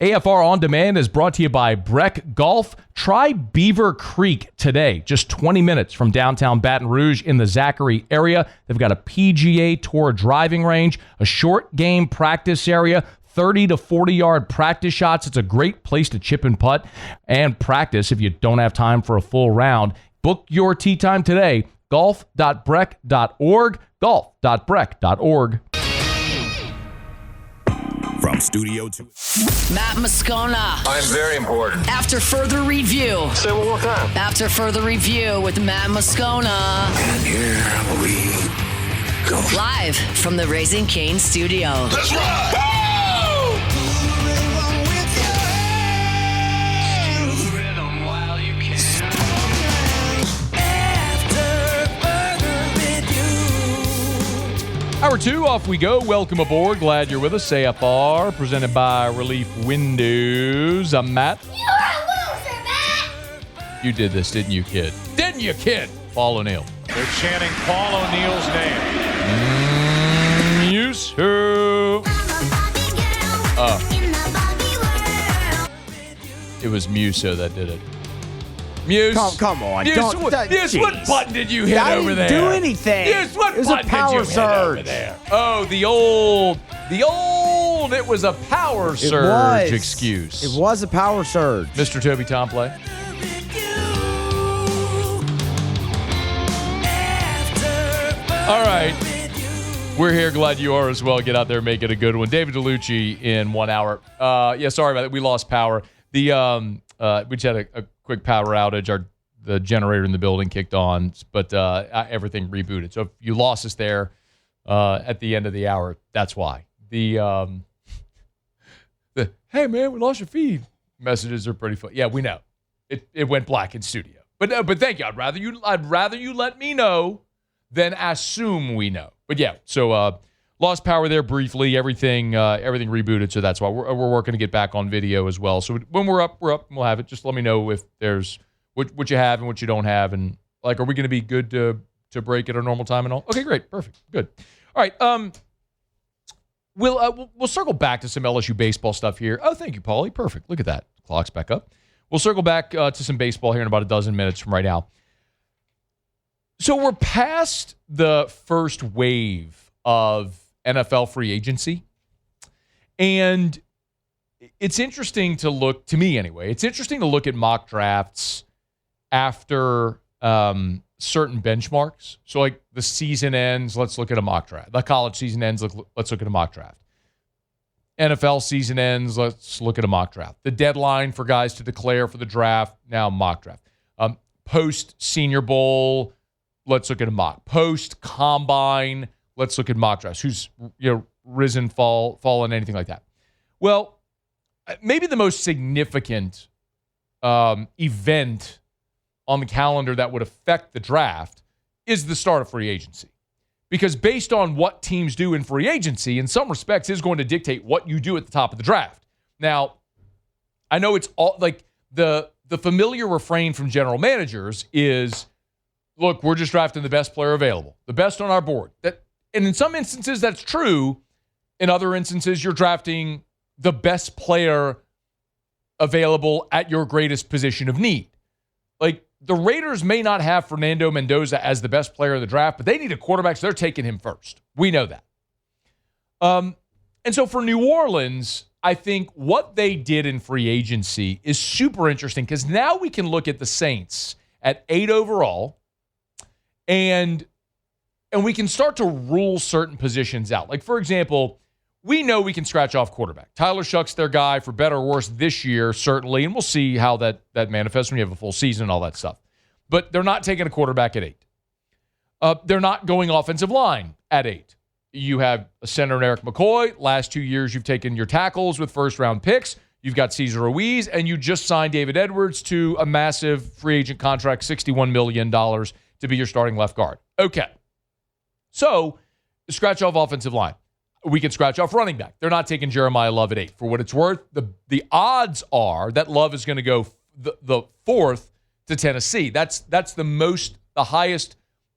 AFR On Demand is brought to you by Breck Golf. Try Beaver Creek today, just 20 minutes from downtown Baton Rouge in the Zachary area. They've got a PGA Tour driving range, a short game practice area, 30 to 40-yard practice shots. It's a great place to chip and putt and practice if you don't have time for a full round. Book your tee time today, golf.breck.org, golf.breck.org. From Studio 2. Matt Moscona. I'm very important. After further review. Say it one more time. After further review with Matt Moscona. And here we go. Live from the Raising Cane studio. Let's ride! Hour 2, off we go. Welcome aboard. Glad you're with us. AFR, presented by Relief Windows. I'm Matt. You're a loser, Matt! You did this, didn't you, kid? Didn't you, kid? Paul O'Neill. They're chanting Paul O'Neill's name. Muso. It was Muso that did it. Muse. Come on. Muse, what button did you hit over there? I didn't do anything. Muse, what it was a button power did you hit over there? Oh, the old, it was a power surge excuse. It was a power surge. Mr. Toby Tomplay. All right. We're here. Glad you are as well. Get out there, make it a good one. David DeLucci in 1 hour. Sorry about that. We lost power. We just had a quick power outage. The generator in the building kicked on, but everything rebooted. So if you lost us there at the end of the hour, that's why. The hey man, we lost your feed messages are pretty fun. Yeah, we know. It went black in studio. But thank you. I'd rather you let me know than assume we know. But yeah, so lost power there briefly. Everything rebooted, so that's why we're working to get back on video as well. So when we're up, and we'll have it. Just let me know if there's what you have and what you don't have, and like, are we going to be good to break at our normal time and all? Okay, great, perfect, good. All right, we'll circle back to some LSU baseball stuff here. Oh, thank you, Paulie. Perfect. Look at that. Clock's back up. We'll circle back to some baseball here in about a dozen minutes from right now. So we're past the first wave of NFL free agency. And it's interesting to look, to me anyway, it's interesting to look at mock drafts after certain benchmarks. So like the season ends, let's look at a mock draft. The college season ends, let's look at a mock draft. NFL season ends, let's look at a mock draft. The deadline for guys to declare for the draft, now mock draft. Post Senior Bowl, let's look at a mock. Post Combine, let's look at mock drafts. Who's risen, fallen, anything like that. Well, maybe the most significant event on the calendar that would affect the draft is the start of free agency. Because based on what teams do in free agency, in some respects, is going to dictate what you do at the top of the draft. Now, I know it's all like the familiar refrain from general managers is, look, we're just drafting the best player available, the best on our board. And in some instances, that's true. In other instances, you're drafting the best player available at your greatest position of need. Like, the Raiders may not have Fernando Mendoza as the best player in the draft, but they need a quarterback, so they're taking him first. We know that. And so for New Orleans, I think what they did in free agency is super interesting because now we can look at the Saints at 8 overall, and we can start to rule certain positions out. Like, for example, we know we can scratch off quarterback. Tyler Shuck's their guy, for better or worse, this year, certainly, and we'll see how that manifests when you have a full season and all that stuff. But they're not taking a quarterback at 8. They're not going offensive line at 8. You have a center in Eric McCoy. Last 2 years, you've taken your tackles with first-round picks. You've got Cesar Ruiz, and you just signed David Edwards to a massive free agent contract, $61 million to be your starting left guard. Okay. So, scratch off offensive line. We can scratch off running back. They're not taking Jeremiah Love at 8. For what it's worth, the odds are that Love is going to go the 4th to Tennessee. That's the highest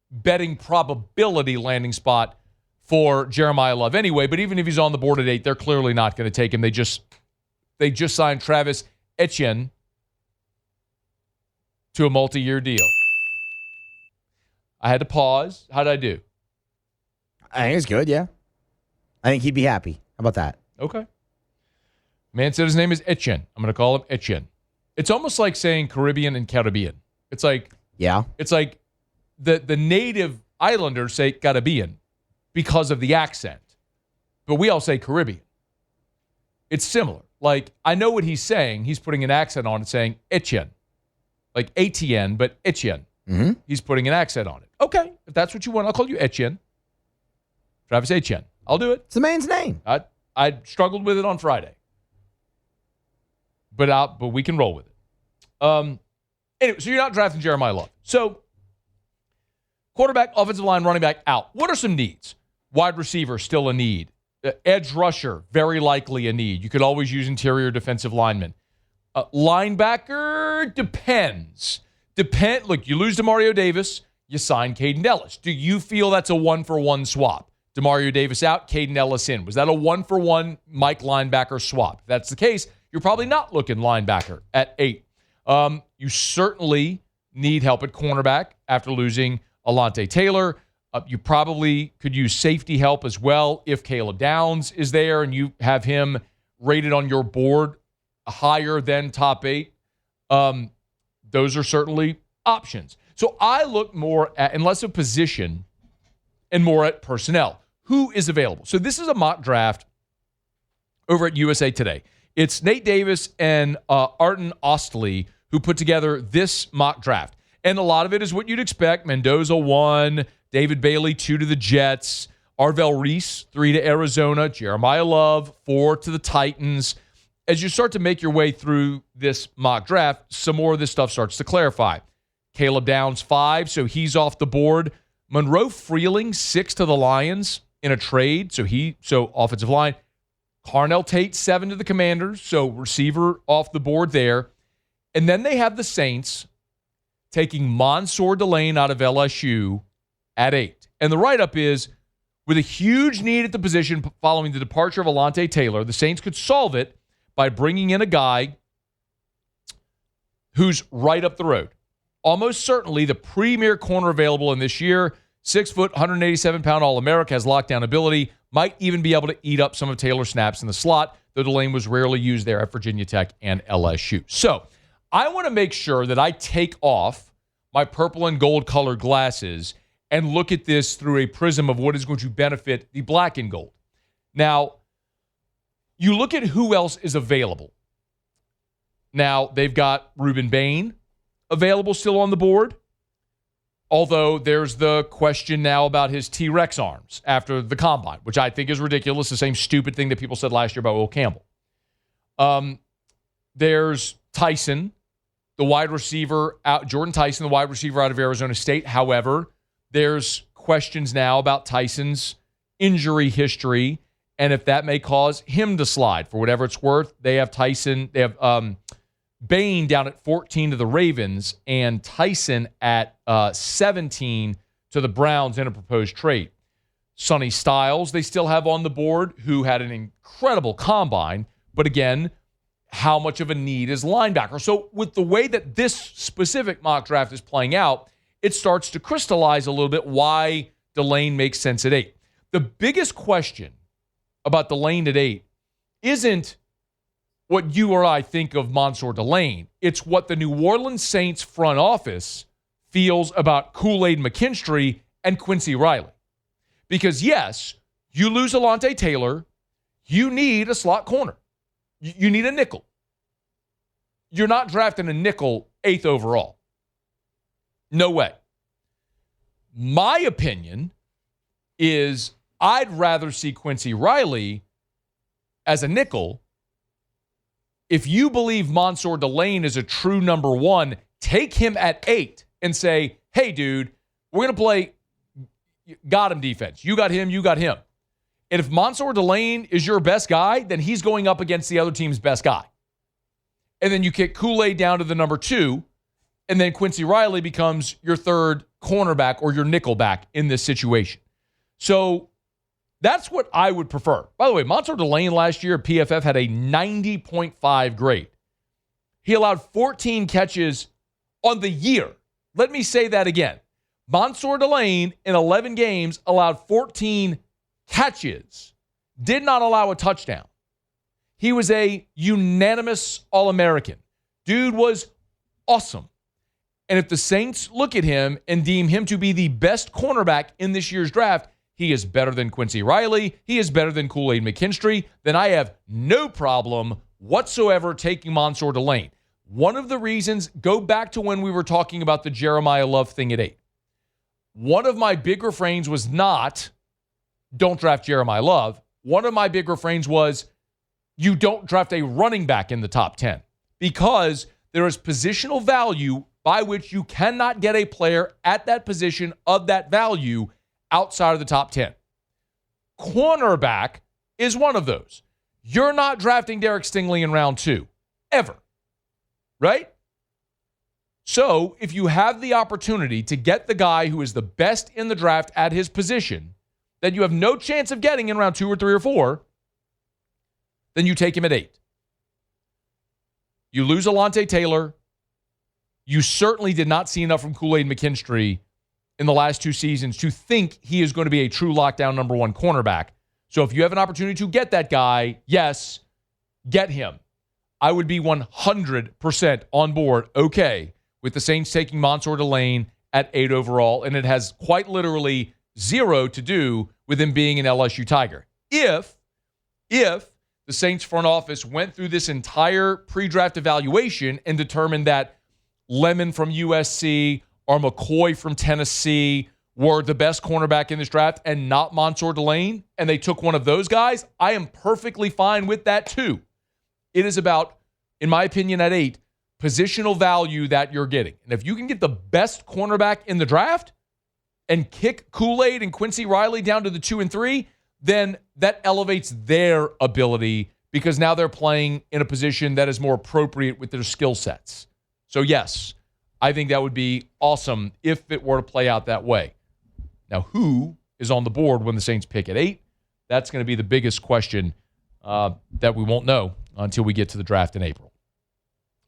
betting probability landing spot for Jeremiah Love anyway. But even if he's on the board at 8, they're clearly not going to take him. They they just signed Travis Etienne to a multi-year deal. I had to pause. How did I do? I think it's good, yeah. I think he'd be happy. How about that? Okay. Man said his name is Etienne. I'm going to call him Etienne. It's almost like saying Caribbean and Caribbean. It's like the native islanders say Caribbean because of the accent, but we all say Caribbean. It's similar. Like, I know what he's saying. He's putting an accent on it, saying Etienne. Like ATN, but Etienne. Mm-hmm. He's putting an accent on it. Okay, if that's what you want, I'll call you Etienne. Travis Etienne. I'll do it. It's the man's name. I struggled with it on Friday. But we can roll with it. Anyway, so you're not drafting Jeremiah Love. So quarterback, offensive line, running back out. What are some needs? Wide receiver, still a need. Edge rusher, very likely a need. You could always use interior defensive lineman. Linebacker, depends. Look, you lose DeMario Davis, you sign Caden Ellis. Do you feel that's a one-for-one swap? DeMario Davis out, Caden Ellis in. Was that a one-for-one Mike linebacker swap? If that's the case, you're probably not looking linebacker at 8. You certainly need help at cornerback after losing Alontae Taylor. You probably could use safety help as well if Caleb Downs is there and you have him rated on your board higher than top 8. Those are certainly options. So I look more at, and less of position, and more at personnel. Who is available? So this is a mock draft over at USA Today. It's Nate Davis and Arden Ostley who put together this mock draft. And a lot of it is what you'd expect. Mendoza 1, David Bailey 2 to the Jets, Arvell Reese 3 to Arizona, Jeremiah Love 4 to the Titans. As you start to make your way through this mock draft, some more of this stuff starts to clarify. Caleb Downs 5, so he's off the board. Monroe Freeling 6 to the Lions in a trade, so offensive line. Carnell Tate 7 to the Commanders, so receiver off the board there. And then they have the Saints taking Mansoor Delane out of LSU at 8. And the write-up is, with a huge need at the position following the departure of Alontae Taylor, the Saints could solve it by bringing in a guy who's right up the road. Almost certainly the premier corner available in this year, 6 foot, 187-pound All-America, has lockdown ability, might even be able to eat up some of Taylor's snaps in the slot, though Delane was rarely used there at Virginia Tech and LSU. So I want to make sure that I take off my purple and gold colored glasses and look at this through a prism of what is going to benefit the black and gold. Now, you look at who else is available. Now, they've got Ruben Bain available still on the board, although there's the question now about his T-Rex arms after the combine, which I think is ridiculous, the same stupid thing that people said last year about Will Campbell. There's Tyson, the wide receiver, Jordan Tyson, the wide receiver out of Arizona State. However, there's questions now about Tyson's injury history and if that may cause him to slide. For whatever it's worth, they have Bain down at 14 to the Ravens and Tyson at 17 to the Browns in a proposed trade. Sonny Styles they still have on the board, who had an incredible combine, but again, how much of a need is linebacker? So with the way that this specific mock draft is playing out, it starts to crystallize a little bit why Delane makes sense at 8. The biggest question about Delane at 8 isn't what you or I think of Mansoor Delane. It's what the New Orleans Saints front office feels about Kool-Aid McKinstry and Quincy Riley. Because yes, you lose Alontae Taylor, you need a slot corner. You need a nickel. You're not drafting a nickel 8th overall. No way. My opinion is I'd rather see Quincy Riley as a nickel. If you believe Mansoor Delane is a true number 1, take him at 8 and say, hey, dude, we're going to play got him defense. You got him, you got him. And if Mansoor Delane is your best guy, then he's going up against the other team's best guy. And then you kick Kool-Aid down to the number 2, and then Quincy Riley becomes your third cornerback or your nickelback in this situation. So That's what I would prefer. By the way, Mansoor Delane last year at PFF had a 90.5 grade. He allowed 14 catches on the year. Let me say that again. Mansoor Delane in 11 games allowed 14 catches, did not allow a touchdown. He was a unanimous All-American. Dude was awesome. And if the Saints look at him and deem him to be the best cornerback in this year's draft, he is better than Quincy Riley, he is better than Kool-Aid McKinstry, then I have no problem whatsoever taking Mansoor Delane. One of the reasons, go back to when we were talking about the Jeremiah Love thing at 8. One of my big refrains was not, don't draft Jeremiah Love. One of my big refrains was, you don't draft a running back in the top 10 because there is positional value by which you cannot get a player at that position of that value outside of the top 10. Cornerback is one of those. You're not drafting Derek Stingley in round 2, ever, right? So if you have the opportunity to get the guy who is the best in the draft at his position that you have no chance of getting in round 2 or 3 or 4, then you take him at 8. You lose Alontae Taylor. You certainly did not see enough from Kool-Aid McKinstry in the last 2 seasons to think he is going to be a true lockdown number 1 cornerback. So if you have an opportunity to get that guy, yes, get him. I would be 100% on board, okay, with the Saints taking Mansoor Delane at 8 overall, and it has quite literally 0 to do with him being an LSU Tiger. If the Saints front office went through this entire pre-draft evaluation and determined that Lemon from USC or McCoy from Tennessee were the best cornerback in this draft and not Mansoor Delane, and they took one of those guys, I am perfectly fine with that too. It is about, in my opinion, at 8, positional value that you're getting. And if you can get the best cornerback in the draft and kick Kool-Aid and Quincy Riley down to the 2 and 3, then that elevates their ability because now they're playing in a position that is more appropriate with their skill sets. So yes, I think that would be awesome if it were to play out that way. Now, who is on the board when the Saints pick at 8? That's going to be the biggest question that we won't know until we get to the draft in April.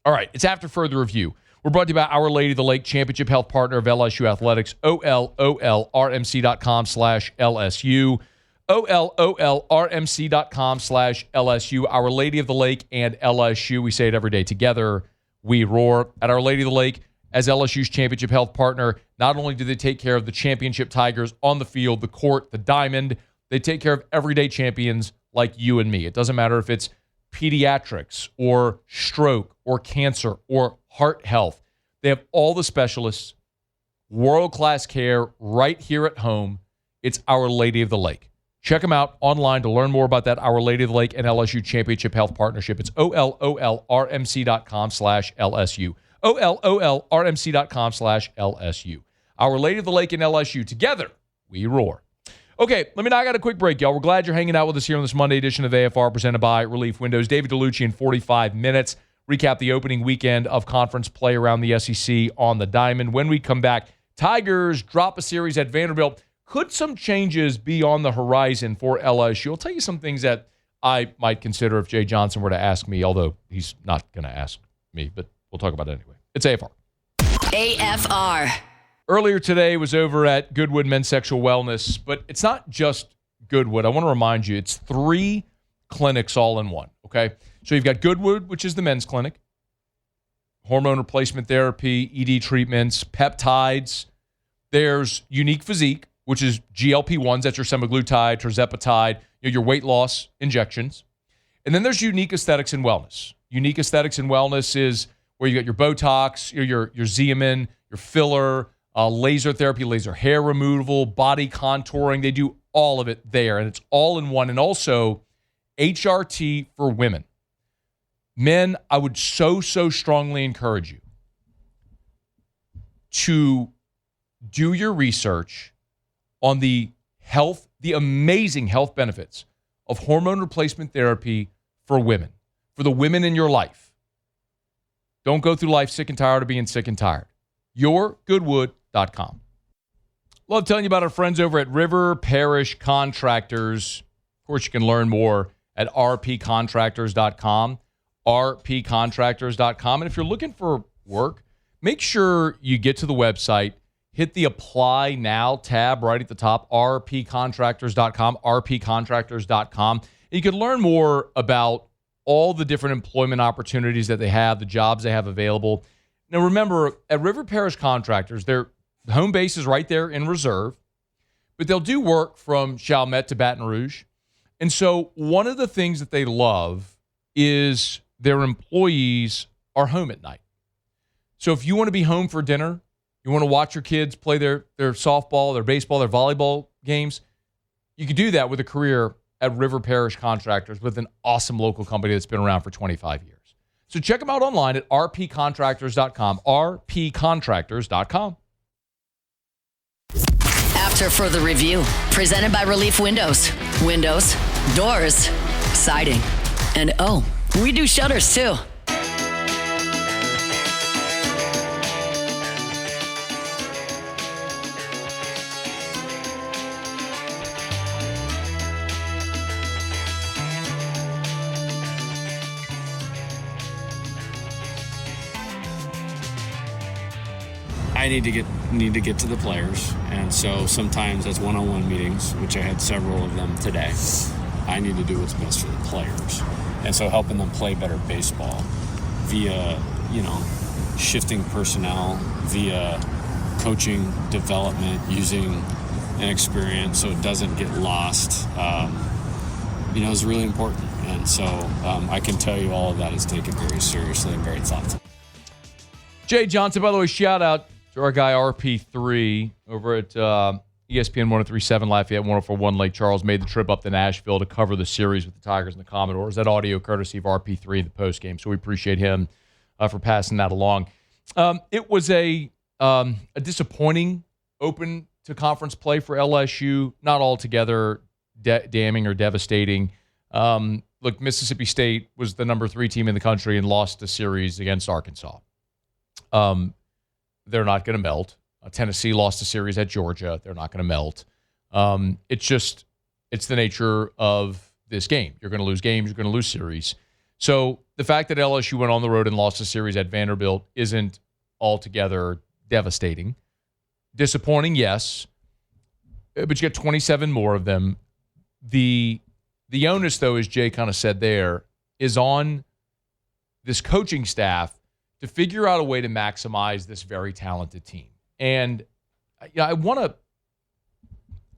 All right, it's After Further Review. We're brought to you by Our Lady of the Lake, Championship Health Partner of LSU Athletics, OLOLRMC.com/LSU. OLOLRMC.com/LSU. Our Lady of the Lake and LSU. We say it every day together. We roar. At Our Lady of the Lake, as LSU's championship health partner, not only do they take care of the championship Tigers on the field, the court, the diamond, they take care of everyday champions like you and me. It doesn't matter if it's pediatrics or stroke or cancer or heart health. They have all the specialists, world-class care right here at home. It's Our Lady of the Lake. Check them out online to learn more about that Our Lady of the Lake and LSU Championship Health Partnership. It's OLOLRMC.com/LSU. OLOLRMC.com/LSU. Our Lady of the Lake and LSU. Together, we roar. Okay, I got a quick break, y'all. We're glad you're hanging out with us here on this Monday edition of AFR presented by Relief Windows. David DeLucci in 45 minutes. Recap the opening weekend of conference play around the SEC on the diamond. When we come back, Tigers drop a series at Vanderbilt. Could some changes be on the horizon for LSU? I'll tell you some things that I might consider if Jay Johnson were to ask me, although he's not going to ask me, but we'll talk about it anyway. It's AFR. AFR. Earlier today was over at Goodwood Men's Sexual Wellness, but it's not just Goodwood. I want to remind you, it's 3 clinics all in one, okay? So you've got Goodwood, which is the men's clinic, hormone replacement therapy, ED treatments, peptides. There's Unique Physique, which is GLP-1s, that's your semaglutide, tirzepatide, your weight loss injections. And then there's Unique Aesthetics and Wellness. Unique Aesthetics and Wellness is where you got your Botox, your Xeomin, your filler, laser therapy, laser hair removal, body contouring. They do all of it there, and it's all in one. And also HRT for women. Men, I would so strongly encourage you to do your research on the amazing health benefits of hormone replacement therapy for women, for the women in your life. Don't go through life sick and tired of being sick and tired. YourGoodwood.com. Love telling you about our friends over at River Parish Contractors. Of course, you can learn more at rpcontractors.com, rpcontractors.com. And if you're looking for work, make sure you get to the website, hit the Apply Now tab right at the top, rpcontractors.com, rpcontractors.com. And you can learn more about all the different employment opportunities that they have, the jobs they have available. Now, remember, at River Parish Contractors, their home base is right there in Reserve, but they'll do work from Chalmette to Baton Rouge. And so one of the things that they love is their employees are home at night. So if you want to be home for dinner, you want to watch your kids play their softball, their baseball, their volleyball games, you can do that with a career at River Parish Contractors with an awesome local company that's been around for 25 years. So check them out online at rpcontractors.com, rpcontractors.com. After further review, presented by Relief Windows. Windows, doors, siding, and oh, we do shutters too. I need to get to the players, and so sometimes that's one-on-one meetings, which I had several of them today. I need to do what's best for the players, and so helping them play better baseball via, shifting personnel, via coaching development, using an experience so it doesn't get lost, is really important. And so I can tell you all of that is taken very seriously and very thoughtful. Jay Johnson, by the way, shout out to our guy RP3 over at ESPN 103.7 Lafayette, 104.1 Lake Charles, made the trip up to Nashville to cover the series with the Tigers and the Commodores. That audio courtesy of RP3 in the postgame, so we appreciate him for passing that along. It was a disappointing open to conference play for LSU, not altogether damning or devastating. Look, Mississippi State was the number 3 team in the country and lost the series against Arkansas. They're not going to melt. Tennessee lost a series at Georgia. They're not going to melt. It's the nature of this game. You're going to lose games. You're going to lose series. So the fact that LSU went on the road and lost a series at Vanderbilt isn't altogether devastating. Disappointing, yes. But you get 27 more of them. The onus, though, as Jay kind of said there, is on this coaching staff to figure out a way to maximize this very talented team. And I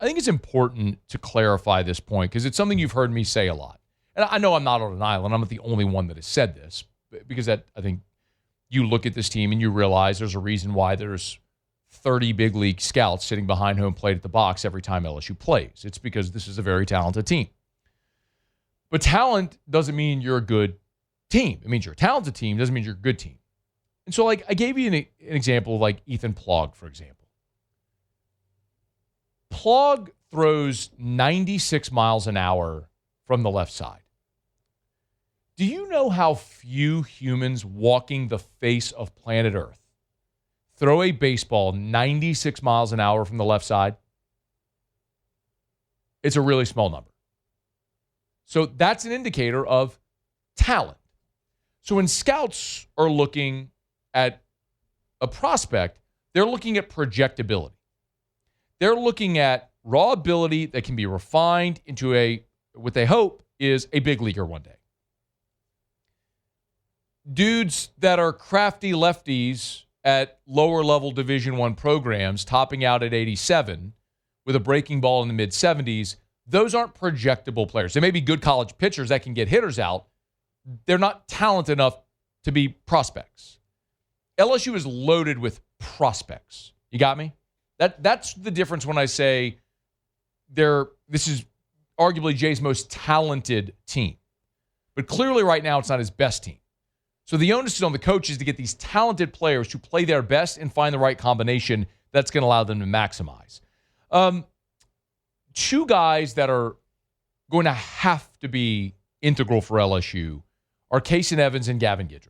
think it's important to clarify this point because it's something you've heard me say a lot. And I know I'm not on an island. I'm not the only one that has said this because I think you look at this team and you realize there's a reason why there's 30 big league scouts sitting behind home plate at the box every time LSU plays. It's because this is a very talented team. But talent doesn't mean you're a good team. It means you're a talented team. It doesn't mean you're a good team. And so, I gave you an example of, Ethan Plog, for example. Plog throws 96 miles an hour from the left side. Do you know how few humans walking the face of planet Earth throw a baseball 96 miles an hour from the left side? It's a really small number. So that's an indicator of talent. So when scouts are looking at a prospect, they're looking at projectability. They're looking at raw ability that can be refined into what they hope is a big leaguer one day. Dudes that are crafty lefties at lower level Division I programs, topping out at 87 with a breaking ball in the mid 70s, those aren't projectable players. They may be good college pitchers that can get hitters out. They're not talented enough to be prospects. LSU is loaded with prospects. You got me? That's the difference when I say this is arguably Jay's most talented team. But clearly right now it's not his best team. So the onus is on the coaches to get these talented players to play their best and find the right combination that's going to allow them to maximize. Two guys that are going to have to be integral for LSU are Kason Evans and Gavin Guidry.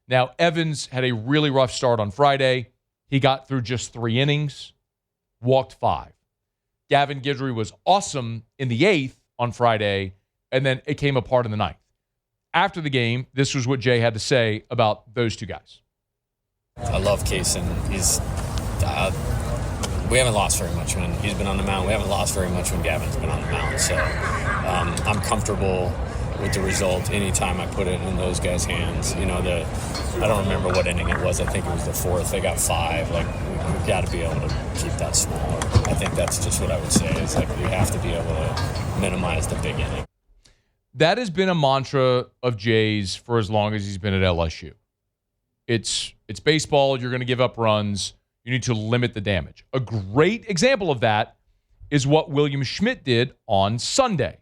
Now, Evans had a really rough start on Friday. He got through just 3 innings. walked 5. Gavin Guidry was awesome in the 8th on Friday, and then it came apart in the 9th. After the game, this was what Jay had to say about those two guys. I love Kaysen. We haven't lost very much when he's been on the mound. We haven't lost very much when Gavin's been on the mound. So I'm comfortable with the result anytime I put it in those guys' hands. I don't remember what inning it was. I think it was the 4th. They got 5. We've got to be able to keep that smaller. I think that's just what I would say. Is we have to be able to minimize the big inning. That has been a mantra of Jay's for as long as he's been at LSU. It's baseball. You're going to give up runs. You need to limit the damage. A great example of that is what William Schmidt did on Sunday.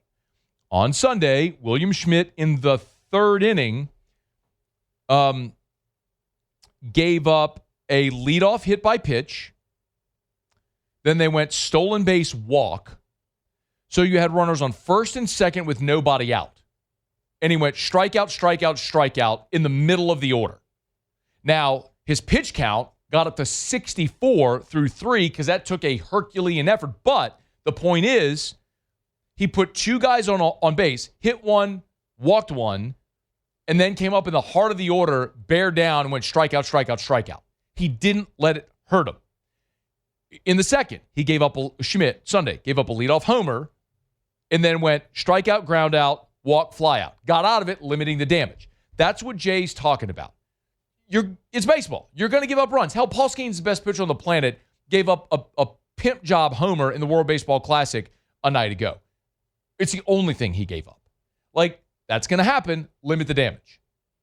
On Sunday, William Schmidt in the 3rd inning gave up a leadoff hit by pitch. Then they went stolen base walk. So you had runners on 1st and 2nd with nobody out. And he went strikeout, strikeout, strikeout in the middle of the order. Now, his pitch count got up to 64 through 3 because that took a Herculean effort. But the point is, he put 2 guys on base, hit 1, walked 1, and then came up in the heart of the order, bear down, and went strikeout, strikeout, strikeout. He didn't let it hurt him. In the 2nd, he gave up Schmidt, Sunday, gave up a leadoff homer, and then went strikeout, ground out, walk, fly out. Got out of it, limiting the damage. That's what Jay's talking about. It's baseball. You're going to give up runs. Hell, Paul Skeens, the best pitcher on the planet, gave up a pimp job homer in the World Baseball Classic a night ago. It's the only thing he gave up. That's going to happen. Limit the damage.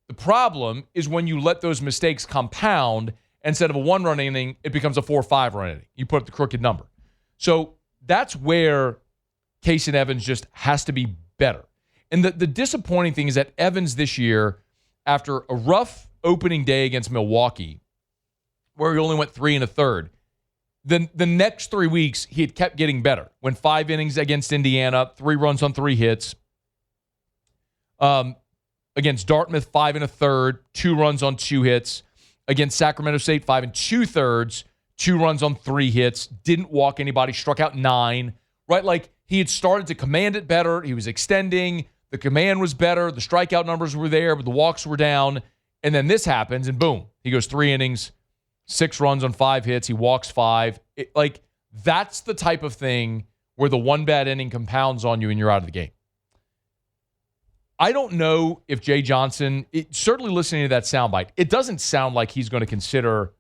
The problem is when you let those mistakes compound, instead of a 1-run inning, it becomes a 4 or 5-run inning. You put up the crooked number. So that's where Kaysen Evans just has to be better. And the disappointing thing is that Evans this year, after a rough opening day against Milwaukee, where he only went 3 1/3, the next 3 weeks, he had kept getting better. Went 5 innings against Indiana, 3 runs on 3 hits. Against Dartmouth, 5 1/3, 2 runs on 2 hits. Against Sacramento State, 5 2/3, 2 runs on 3 hits. Didn't walk anybody, struck out 9. Right? He had started to command it better. He was extending. The command was better. The strikeout numbers were there, but the walks were down. And then this happens, and boom, he goes 3 innings, 6 runs on 5 hits. He walks 5. That's the type of thing where the 1 bad inning compounds on you and you're out of the game. I don't know if Jay Johnson, certainly listening to that soundbite, it doesn't sound like he's going to consider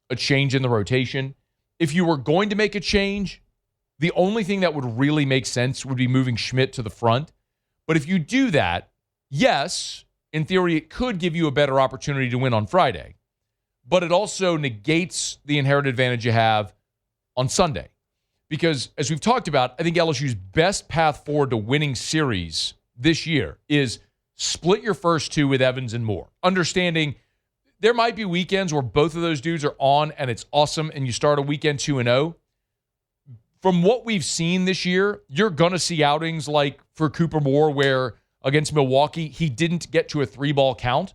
a change in the rotation. If you were going to make a change, the only thing that would really make sense would be moving Schmidt to the front. But if you do that, yes, in theory, it could give you a better opportunity to win on Friday. But it also negates the inherent advantage you have on Sunday. Because as we've talked about, I think LSU's best path forward to winning series this year is split your first 2 with Evans and Moore. Understanding there might be weekends where both of those dudes are on and it's awesome and you start a weekend 2-0. From what we've seen this year, you're going to see outings like for Cooper Moore where against Milwaukee, he didn't get to a 3-ball count.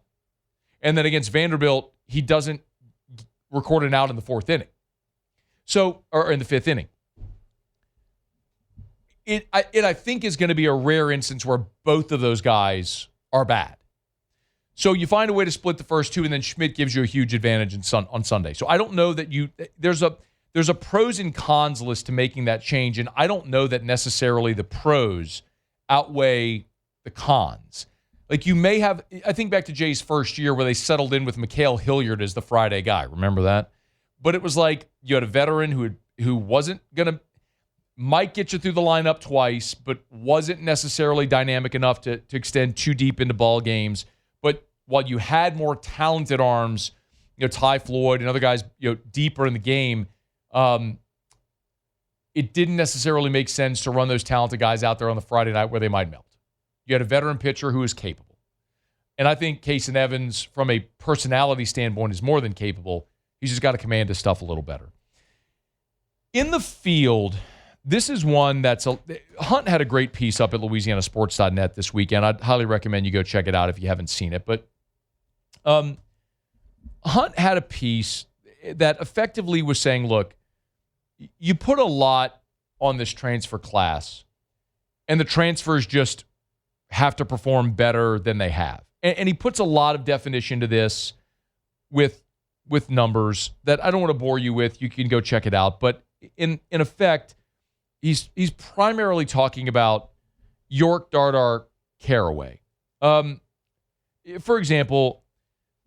And then against Vanderbilt, he doesn't record an out in the 4th inning. Or in the 5th inning. I think is going to be a rare instance where both of those guys are bad. So you find a way to split the first 2, and then Schmidt gives you a huge advantage on Sunday. So I don't know that there's a pros and cons list to making that change, and I don't know that necessarily the pros outweigh the cons. You may have, I think back to Jay's first year where they settled in with Mikhail Hilliard as the Friday guy. Remember that? But it was you had a veteran who wasn't going to, might get you through the lineup twice, but wasn't necessarily dynamic enough to extend too deep into ball games. But while you had more talented arms, Ty Floyd and other guys, deeper in the game, it didn't necessarily make sense to run those talented guys out there on the Friday night where they might melt. You had a veteran pitcher who is capable. And I think Kaysen Evans, from a personality standpoint, is more than capable. He's just got to command his stuff a little better. In the field, this is one Hunt had a great piece up at LouisianaSports.net this weekend. I'd highly recommend you go check it out if you haven't seen it. But Hunt had a piece that effectively was saying, look, you put a lot on this transfer class, and the transfers just have to perform better than they have. And he puts a lot of definition to this with numbers that I don't want to bore you with. You can go check it out. But in effect, he's primarily talking about York, Dardar, Caraway. For example,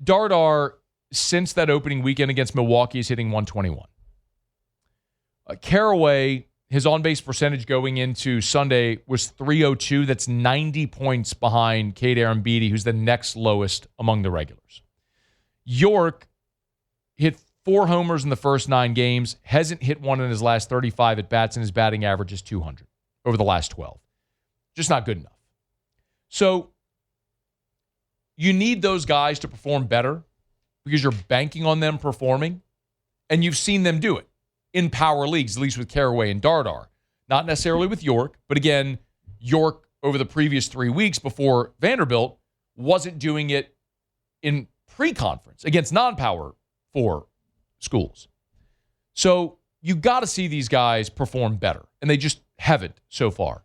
Dardar, since that opening weekend against Milwaukee, is hitting 121. Caraway, his on-base percentage going into Sunday was .302. That's 90 points behind Cade Arambidi, who's the next lowest among the regulars. York hit 4 homers in the first 9 games, hasn't hit one in his last 35 at-bats, and his batting average is 200 over the last 12. Just not good enough. So you need those guys to perform better because you're banking on them performing, and you've seen them do it in power leagues, at least with Caraway and Dardar. Not necessarily with York, but again, York over the previous 3 weeks before Vanderbilt wasn't doing it in pre-conference against non-power 4 schools. So you got to see these guys perform better, and they just haven't so far.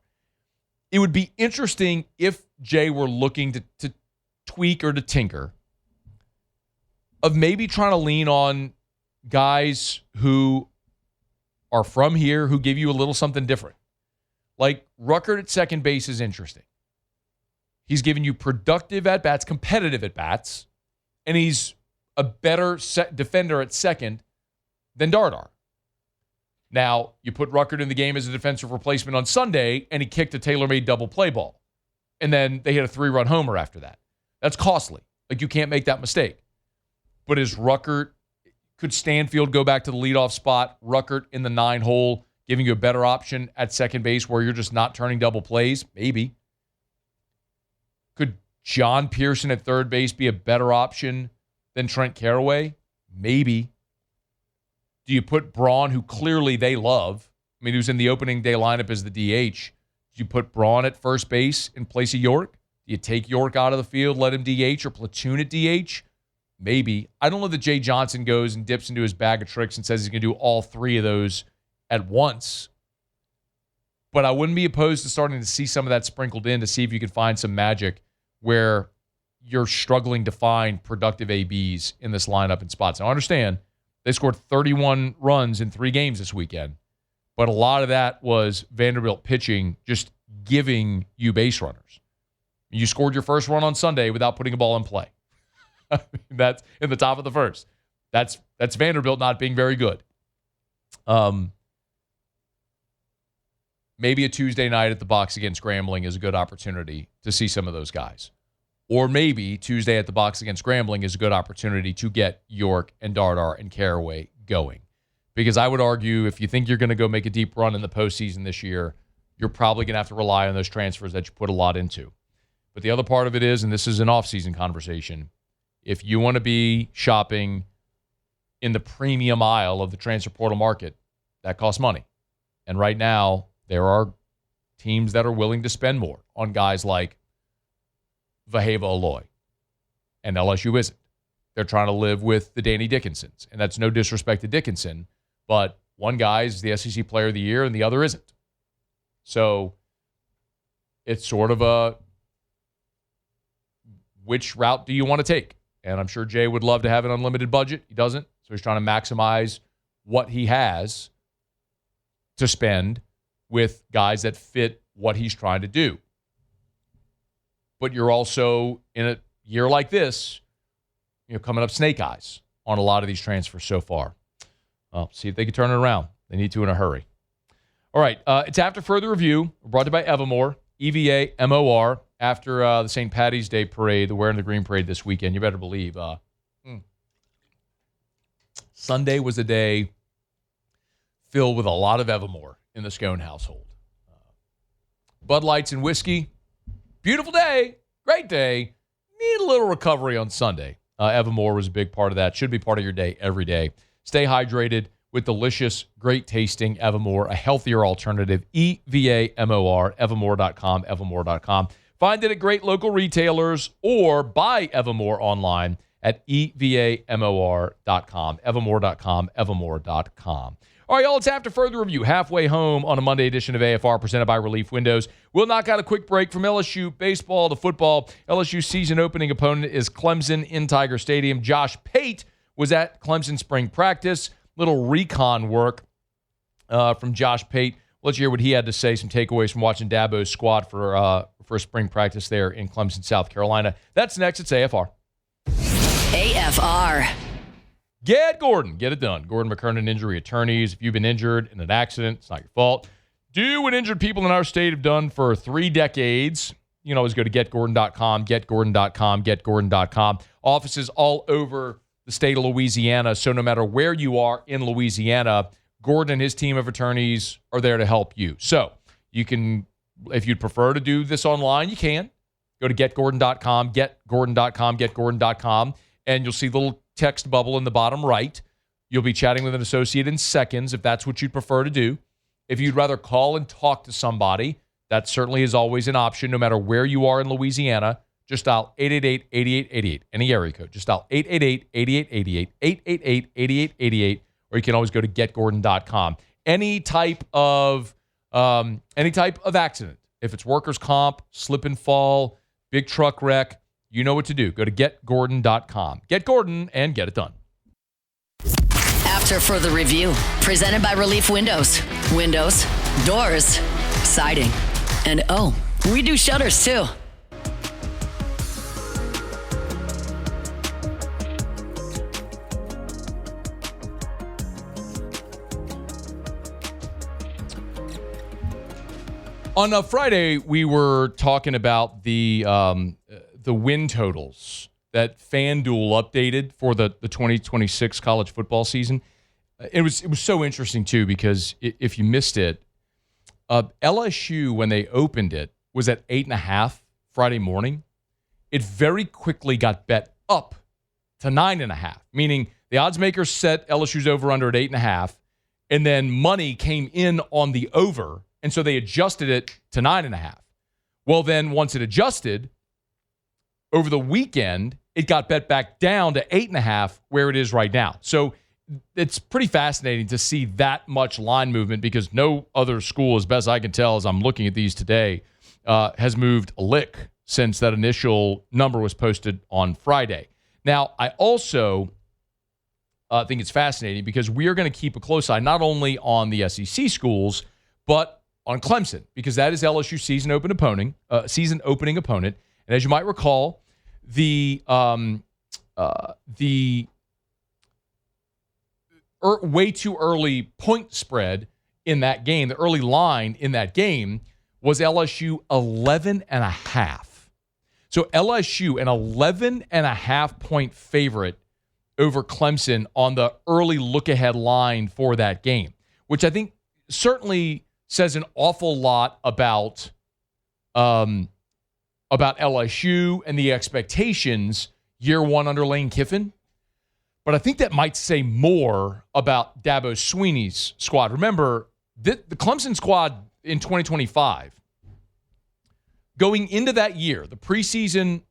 It would be interesting if Jay were looking to tweak or to tinker of maybe trying to lean on guys who are from here who give you a little something different. Like Ruckert at second base is interesting. He's giving you productive at-bats, competitive at-bats, and he's a better defender at second than Dardar. Now, you put Ruckert in the game as a defensive replacement on Sunday, and he kicked a tailor-made double play ball. And then they hit a 3-run homer after that. That's costly. Like, you can't make that mistake. But is Ruckert, could Stanfield go back to the leadoff spot, Ruckert in the 9-hole, giving you a better option at second base where you're just not turning double plays? Maybe. Could John Pearson at third base be a better option than Trent Caraway? Maybe. Do you put Braun, who clearly they love, I mean, who's in the opening day lineup as the DH, do you put Braun at first base in place of York? Do you take York out of the field, let him DH, or platoon at DH? Maybe. I don't know that Jay Johnson goes and dips into his bag of tricks and says he's going to do all 3 of those at once. But I wouldn't be opposed to starting to see some of that sprinkled in to see if you could find some magic where you're struggling to find productive ABs in this lineup and spots. Now, I understand they scored 31 runs in 3 games this weekend, but a lot of that was Vanderbilt pitching just giving you base runners. You scored your first run on Sunday without putting a ball in play. That's in the top of the first. That's Vanderbilt not being very good. Maybe a Tuesday night at the box against Grambling is a good opportunity to see some of those guys. Or maybe Tuesday at the box against Grambling is a good opportunity to get York and Dardar and Caraway going. Because I would argue if you think you're going to go make a deep run in the postseason this year, you're probably going to have to rely on those transfers that you put a lot into. But the other part of it is, and this is an off-season conversation, if you want to be shopping in the premium aisle of the transfer portal market, that costs money. And right now, there are teams that are willing to spend more on guys like Vaheva Aloy. And LSU isn't. They're trying to live with the Danny Dickinsons. And that's no disrespect to Dickinson, but one guy is the SEC Player of the Year and the other isn't. So it's sort of a which route do you want to take? And I'm sure Jay would love to have an unlimited budget. He doesn't. So he's trying to maximize what he has to spend with guys that fit what he's trying to do. But you're also, in a year like this, coming up snake eyes on a lot of these transfers so far. Well, see if they can turn it around. They need to in a hurry. All right, it's After Further Review, brought to you by Evermore, EVA-MOR, after the St. Paddy's Day parade, the Wearing the Green parade this weekend. You better believe. Sunday was a day filled with a lot of Evermore in the Scone household. Bud Lights and whiskey. Beautiful day. Great day. Need a little recovery on Sunday. Evermore was a big part of that. Should be part of your day every day. Stay hydrated with delicious, great-tasting Evermore, a healthier alternative. EVA-MOR, evermore.com, evermore.com. Find it at great local retailers or buy Evermore online at evamor.com, evamor.com. All right, y'all, it's After Further Review, halfway home on a Monday edition of AFR presented by Relief Windows. We'll knock out a quick break from LSU baseball to football. LSU season opening opponent is Clemson in Tiger Stadium. Josh Pate was at Clemson spring practice. Little recon work from Josh Pate. Let's hear what he had to say, some takeaways from watching Dabo's squad for spring practice there in Clemson, South Carolina. That's next. It's AFR. AFR. Get Gordon. Get it done. Gordon McKernan Injury Attorneys. If you've been injured in an accident, it's not your fault. Do what injured people in our state have done for 3 decades. You can always go to getgordon.com, getgordon.com, getgordon.com. Offices all over the state of Louisiana. So no matter where you are in Louisiana, Gordon and his team of attorneys are there to help you. So you can, if you'd prefer to do this online, you can. Go to getgordon.com, getgordon.com, getgordon.com, and you'll see the little text bubble in the bottom right. You'll be chatting with an associate in seconds if that's what you'd prefer to do. If you'd rather call and talk to somebody, that certainly is always an option no matter where you are in Louisiana. Just dial 888-8888, any area code. Just dial 888-8888, 888-8888, or you can always go to getgordon.com. Any type of accident, if it's workers' comp, slip and fall, big truck wreck, you know what to do. Go to getgordon.com. Get Gordon and get it done. After Further Review, presented by Relief Windows. Windows, doors, siding, and oh, we do shutters too. On Friday, we were talking about the win totals that FanDuel updated for the 2026 college football season. It was so interesting, too, because if you missed it, LSU, when they opened it, was at 8.5 Friday morning. It very quickly got bet up to 9.5, meaning the odds makers set LSU's over-under at 8.5, and then money came in on the over, and so they adjusted it to 9.5. Well, then once it adjusted, over the weekend, it got bet back down to 8.5, where it is right now. So it's pretty fascinating to see that much line movement because no other school, as best I can tell as I'm looking at these today, has moved a lick since that initial number was posted on Friday. Now, I also think it's fascinating because we are going to keep a close eye not only on the SEC schools, but on Clemson, because that is LSU's season opening opponent. And as you might recall, the way too early point spread in that game, the early line in that game was LSU 11.5. So LSU, an 11.5 point favorite over Clemson on the early look-ahead line for that game, which I think certainly says an awful lot about LSU and the expectations year one under Lane Kiffin. But I think that might say more about Dabo Swinney's squad. Remember, the Clemson squad in 2025, going into that year, the preseason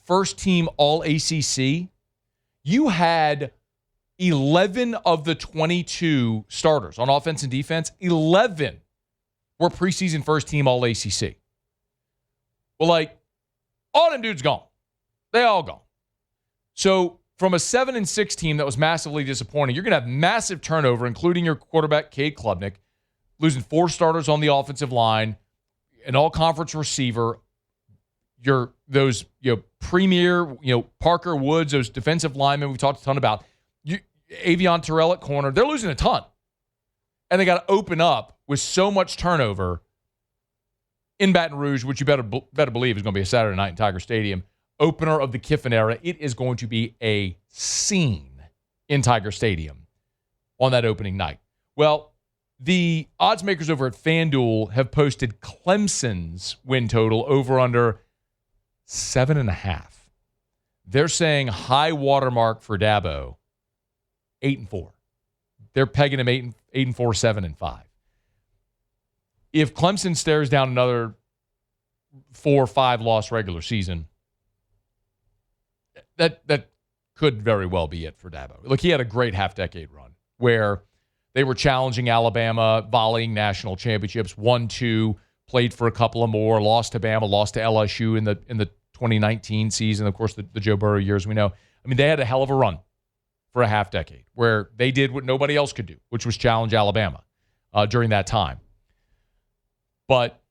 first team All-ACC, you had 11 of the 22 starters on offense and defense, 11 were preseason first team All-ACC. Well, all them dudes gone. They all gone. So from a 7-6 team that was massively disappointing, you're going to have massive turnover, including your quarterback, Cade Klubnik, losing 4 starters on the offensive line, an all-conference receiver, those premier, Parker Woods, those defensive linemen we talked a ton about, Avion Terrell at corner, they're losing a ton. And they got to open up with so much turnover in Baton Rouge, which you better believe is going to be a Saturday night in Tiger Stadium. Opener of the Kiffin era. It is going to be a scene in Tiger Stadium on that opening night. Well, the odds makers over at FanDuel have posted Clemson's win total over under 7.5. They're saying high watermark for Dabo, 8-4. They're pegging him 8-4, 7-5. If Clemson stares down another 4 or 5 loss regular season, that could very well be it for Dabo. Look, he had a great half-decade run where they were challenging Alabama, volleying national championships, 1-2, played for a couple of more, lost to Bama, lost to LSU in the 2019 season, of course, the Joe Burrow years we know. I mean, they had a hell of a run for a half-decade where they did what nobody else could do, which was challenge Alabama during that time. But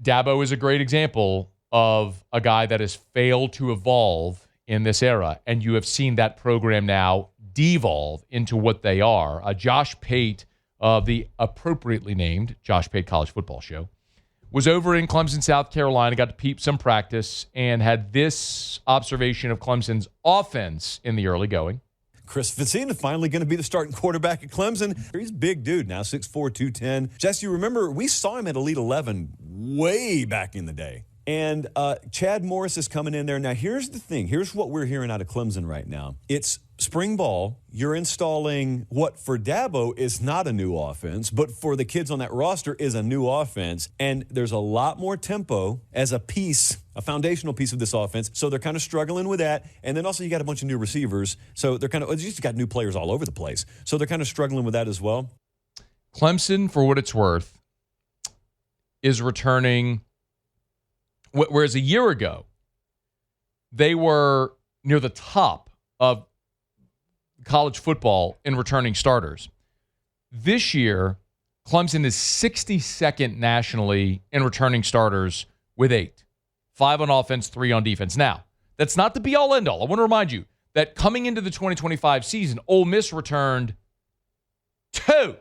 Dabo is a great example of a guy that has failed to evolve in this era, and you have seen that program now devolve into what they are. Josh Pate of the appropriately named Josh Pate College Football Show was over in Clemson, South Carolina, got to peep some practice, and had this observation of Clemson's offense in the early going. Chris Vicina finally going to be the starting quarterback at Clemson. He's a big dude now, 6'4", 210. Jesse, you remember we saw him at Elite 11 way back in the day. And Chad Morris is coming in there. Now, here's the thing. Here's what we're hearing out of Clemson right now. It's spring ball. You're installing what for Dabo is not a new offense, but for the kids on that roster is a new offense. And there's a lot more tempo as a piece, a foundational piece of this offense. So they're kind of struggling with that. And then also you got a bunch of new receivers. So they're you just got new players all over the place. So they're kind of struggling with that as well. Clemson, for what it's worth, is returning. Whereas a year ago, they were near the top of college football in returning starters. This year, Clemson is 62nd nationally in returning starters with 8. 5 on offense, 3 on defense. Now, that's not the be-all, end-all. I want to remind you that coming into the 2025 season, Ole Miss returned 2.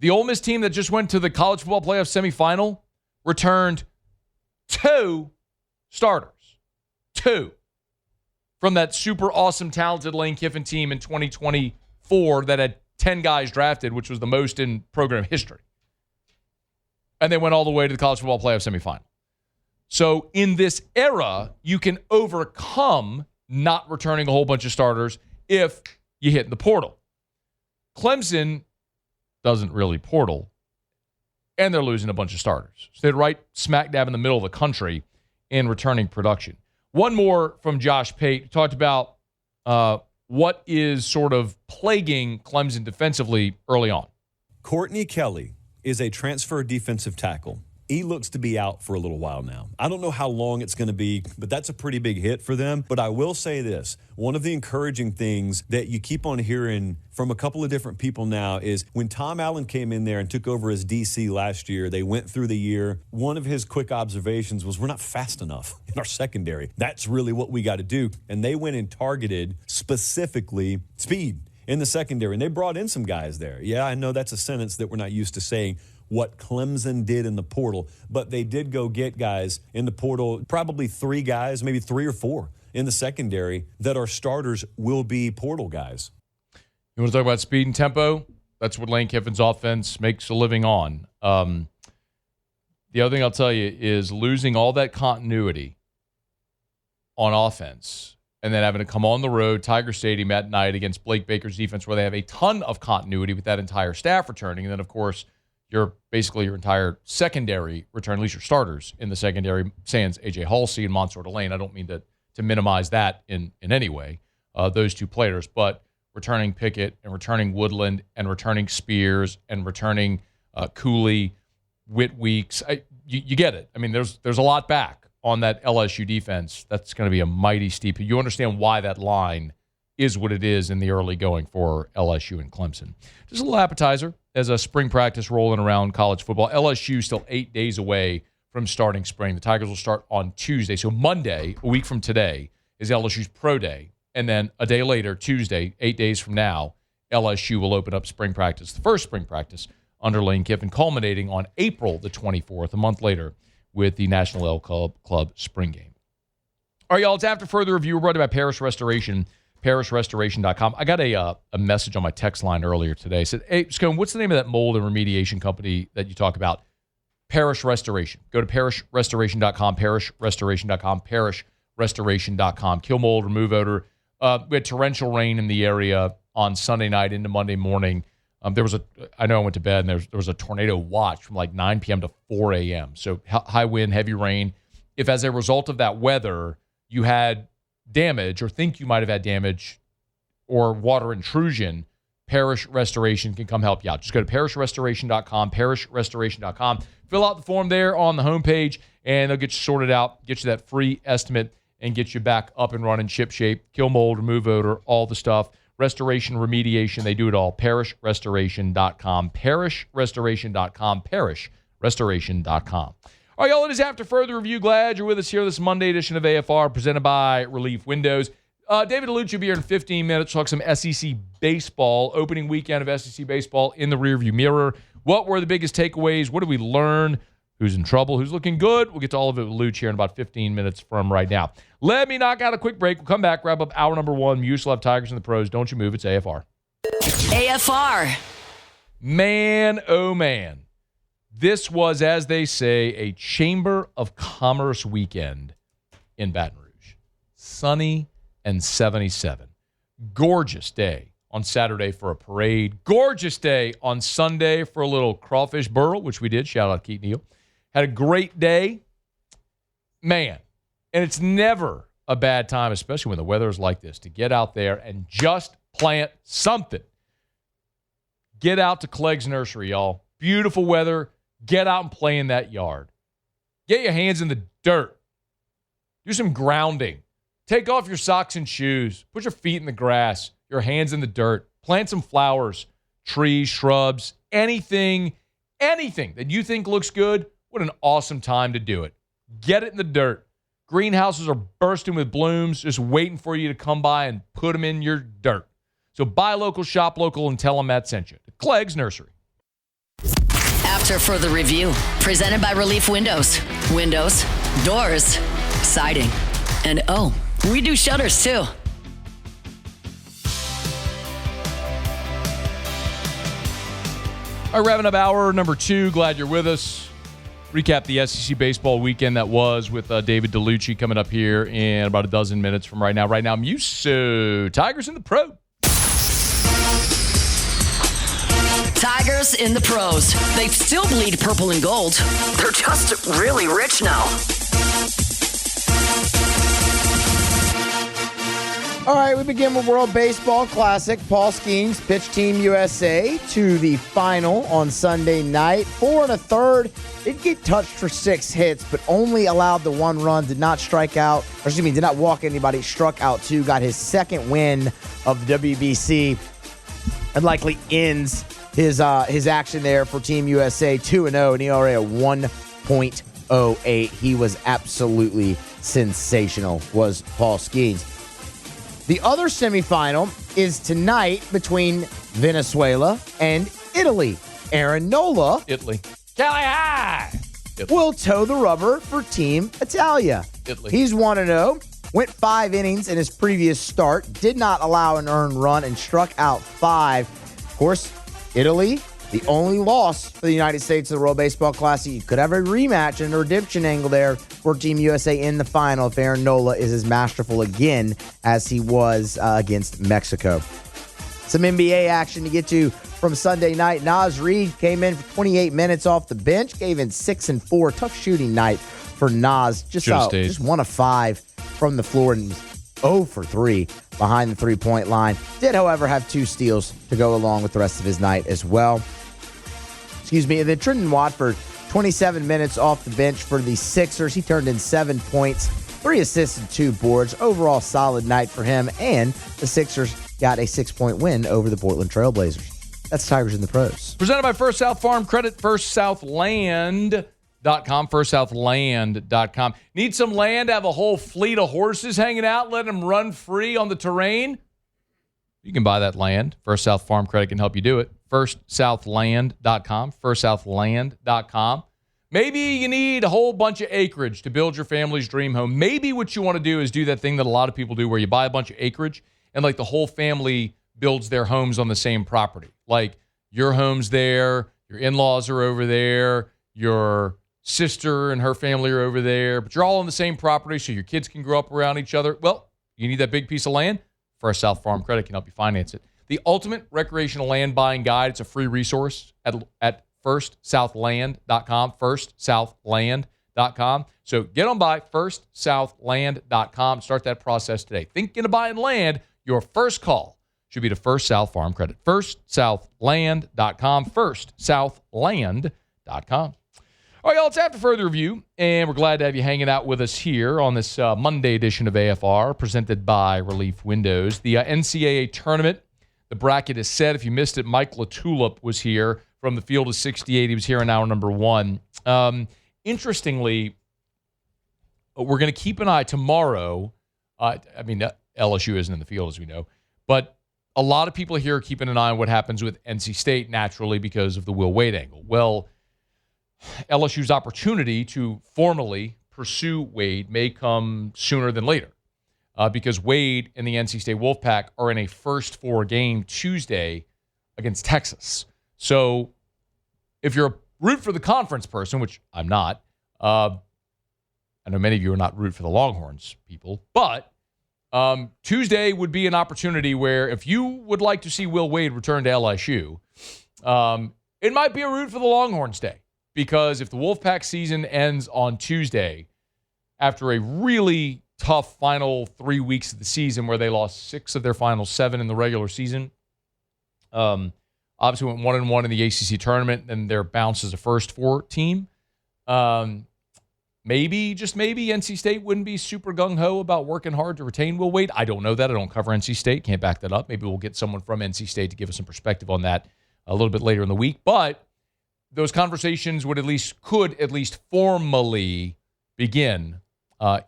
The Ole Miss team that just went to the college football playoff semifinal returned 2 starters. 2. From that super awesome, talented Lane Kiffin team in 2024 that had 10 guys drafted, which was the most in program history. And they went all the way to the college football playoff semifinal. So in this era, you can overcome not returning a whole bunch of starters if you hit in the portal. Clemson doesn't really portal, and they're losing a bunch of starters. So they're right smack dab in the middle of the country in returning production. One more from Josh Pate. We talked about what is sort of plaguing Clemson defensively early on. Courtney Kelly is a transfer defensive tackle. He looks to be out for a little while now. I don't know how long it's going to be, but that's a pretty big hit for them. But I will say this. One of the encouraging things that you keep on hearing from a couple of different people now is when Tom Allen came in there and took over as DC last year, they went through the year. One of his quick observations was, we're not fast enough in our secondary. That's really what we got to do. And they went and targeted specifically speed in the secondary. And they brought in some guys there. Yeah, I know that's a sentence that we're not used to saying, what Clemson did in the portal, but they did go get guys in the portal, probably 3 guys, maybe 3 or 4 in the secondary that are starters will be portal guys. You want to talk about speed and tempo? That's what Lane Kiffin's offense makes a living on. The other thing I'll tell you is losing all that continuity on offense and then having to come on the road, Tiger Stadium at night against Blake Baker's defense where they have a ton of continuity with that entire staff returning. And then, of course, your entire secondary return, at least your starters in the secondary, sans A.J. Halsey and Mansoor Delane. I don't mean to minimize that in any way, those 2 players, but returning Pickett and returning Woodland and returning Spears and returning Cooley, Whit Weeks. You get it. I mean, there's a lot back on that LSU defense. That's going to be a mighty steep. You understand why that line is what it is in the early going for LSU and Clemson. Just a little appetizer as a spring practice rolling around college football. LSU still 8 days away from starting spring. The Tigers will start on Tuesday. So Monday, a week from today, is LSU's pro day. And then a day later, Tuesday, 8 days from now, LSU will open up spring practice, the first spring practice under Lane Kiffin, culminating on April the 24th, a month later, with the National L Club spring game. All right, y'all, it's After Further Review. We're brought to you by Parish Restoration. ParishRestoration.com. I got a message on my text line earlier today. It said, hey, Scone, what's the name of that mold and remediation company that you talk about? Parish Restoration. Go to ParishRestoration.com, ParishRestoration.com, ParishRestoration.com. Kill mold, remove odor. We had torrential rain in the area on Sunday night into Monday morning. I know I went to bed, and there was a tornado watch from like 9 p.m. to 4 a.m. So high wind, heavy rain. If as a result of that weather, you had damage or think you might have had damage or water intrusion, Parish Restoration can come help you out. Just go to parishrestoration.com, parishrestoration.com. Fill out the form there on the homepage, and they'll get you sorted out, get you that free estimate, and get you back up and running, ship shape, kill mold, remove odor, all the stuff. Restoration, remediation, they do it all. Parishrestoration.com, parishrestoration.com, parishrestoration.com. All right, y'all, it is After Further Review. Glad you're with us here this Monday edition of AFR, presented by Relief Windows. David DeLucci will be here in 15 minutes. Talk some SEC baseball, opening weekend of SEC baseball in the rearview mirror. What were the biggest takeaways? What did we learn? Who's in trouble? Who's looking good? We'll get to all of it with Luch here in about 15 minutes from right now. Let me knock out a quick break. We'll come back, wrap up hour number one. Muse will have Tigers in the pros. Don't you move. It's AFR. AFR. Man, oh man. This was, as they say, a Chamber of Commerce weekend in Baton Rouge. Sunny and 77. Gorgeous day on Saturday for a parade. Gorgeous day on Sunday for a little crawfish burl, which we did. Shout out Keith Neal. Had a great day. Man, and it's never a bad time, especially when the weather is like this, to get out there and just plant something. Get out to Clegg's Nursery, y'all. Beautiful weather. Get out and play in that yard. Get your hands in the dirt. Do some grounding. Take off your socks and shoes. Put your feet in the grass, your hands in the dirt. Plant some flowers, trees, shrubs, anything that you think looks good. What an awesome time to do it. Get it in the dirt. Greenhouses are bursting with blooms, just waiting for you to come by and put them in your dirt. So buy local, shop local, and tell them Matt sent you. Clegg's Nursery. After Further Review, presented by Relief Windows. Windows, doors, siding, and we do shutters too. All right, wrapping up hour number 2. Glad you're with us. Recap the SEC baseball weekend that was with David DeLucci coming up here in about a dozen minutes from right now. Right now, Muso. Tigers in the pro. Tigers in the pros. They still bleed purple and gold. They're just really rich now. All right, we begin with World Baseball Classic. Paul Skeens pitched Team USA to the final on Sunday night. 4 1/3. Did get touched for 6 hits, but only allowed the 1 run. Did not strike out, did not walk anybody. Struck out 2. Got his second win of the WBC, and likely ends his action there for Team USA. 2-0, and ERA at 1.08. He was absolutely sensational, was Paul Skeens. The other semifinal is tonight between Venezuela and Italy. Aaron Nola Italy. Cali High. will toe the rubber for Team Italia. Italy. He's 1-0, went 5 innings in his previous start, did not allow an earned run, and struck out 5. Of course, Italy, the only loss for the United States of the World Baseball Classic. You could have a rematch and a redemption angle there for Team USA in the final if Aaron Nola is as masterful again as he was against Mexico. Some NBA action to get to from Sunday night. Naz Reid came in for 28 minutes off the bench, gave in 6 and 4. Tough shooting night for Naz. Just 1 of 5 from the floor and 0 for 3 behind the three-point line. Did, however, have 2 steals to go along with the rest of his night as well. And then Trenton Watford, 27 minutes off the bench for the Sixers. He turned in 7 points, 3 assists, and 2 boards. Overall, solid night for him, and the Sixers got a 6-point win over the Portland Trailblazers. That's Tigers in the pros. Presented by First South Farm Credit, firstsouthland.com, firstsouthland.com. Need some land, have a whole fleet of horses hanging out, let them run free on the terrain? You can buy that land. First South Farm Credit can help you do it. firstsouthland.com, firstsouthland.com. Maybe you need a whole bunch of acreage to build your family's dream home. Maybe what you want to do is do that thing that a lot of people do where you buy a bunch of acreage and like the whole family builds their homes on the same property. Like your home's there, your in-laws are over there, your sister and her family are over there, but you're all on the same property so your kids can grow up around each other. Well, you need that big piece of land? First South Farm Credit can help you finance it. The Ultimate Recreational Land Buying Guide. It's a free resource at firstsouthland.com, firstsouthland.com. firstsouthland.com. So get on by firstsouthland.com. Start that process today. Thinking of buying land? Your first call should be to First South Farm Credit. firstsouthland.com. firstsouthland.com. All right, y'all, it's After Further Review, and we're glad to have you hanging out with us here on this Monday edition of AFR, presented by Relief Windows. The NCAA tournament, the bracket is set. If you missed it, Mike LaTulip was here from the field of 68. He was here in hour number 1. Interestingly, we're going to keep an eye tomorrow. LSU isn't in the field, as we know, but a lot of people here are keeping an eye on what happens with NC State, naturally, because of the Will Wade angle. Well, LSU's opportunity to formally pursue Wade may come sooner than later because Wade and the NC State Wolfpack are in a first 4 game Tuesday against Texas. So if you're a root for the conference person, which I'm not, I know many of you are not root for the Longhorns people, but Tuesday would be an opportunity where if you would like to see Will Wade return to LSU, it might be a root for the Longhorns day. Because if the Wolfpack season ends on Tuesday, after a really tough final 3 weeks of the season where they lost 6 of their final 7 in the regular season, obviously went 1-1 in the ACC tournament, and they're bounced as a first 4 team, maybe, just maybe, NC State wouldn't be super gung-ho about working hard to retain Will Wade. I don't know that. I don't cover NC State. Can't back that up. Maybe we'll get someone from NC State to give us some perspective on that a little bit later in the week. But those conversations could at least formally begin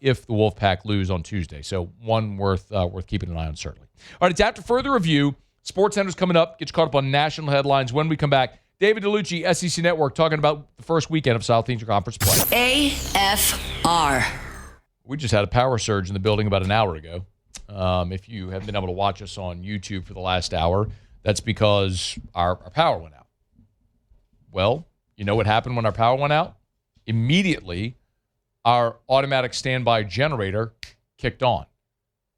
if the Wolfpack lose on Tuesday. So one worth keeping an eye on, certainly. All right, it's After Further Review. SportsCenter's coming up. Get you caught up on national headlines. When we come back, David DeLucci, SEC Network, talking about the first weekend of Southeastern Conference play. AFR. We just had a power surge in the building about an hour ago. If you haven't been able to watch us on YouTube for the last hour, that's because our power went out. Well, you know what happened when our power went out? Immediately, our automatic standby generator kicked on.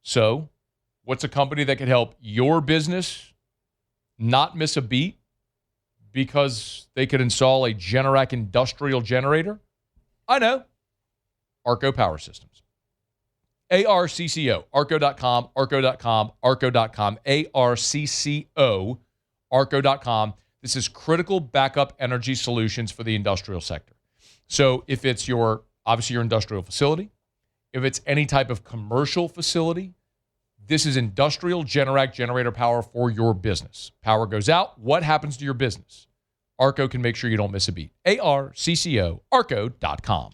So, what's a company that could help your business not miss a beat because they could install a Generac industrial generator? I know. Arco Power Systems. ARCCO. Arco.com, Arco.com, Arco.com, ARCCO, Arco.com. This is critical backup energy solutions for the industrial sector. So if it's obviously your industrial facility, if it's any type of commercial facility, this is industrial Generac generator power for your business. Power goes out. What happens to your business? Arco can make sure you don't miss a beat. ARCCO, Arco.com.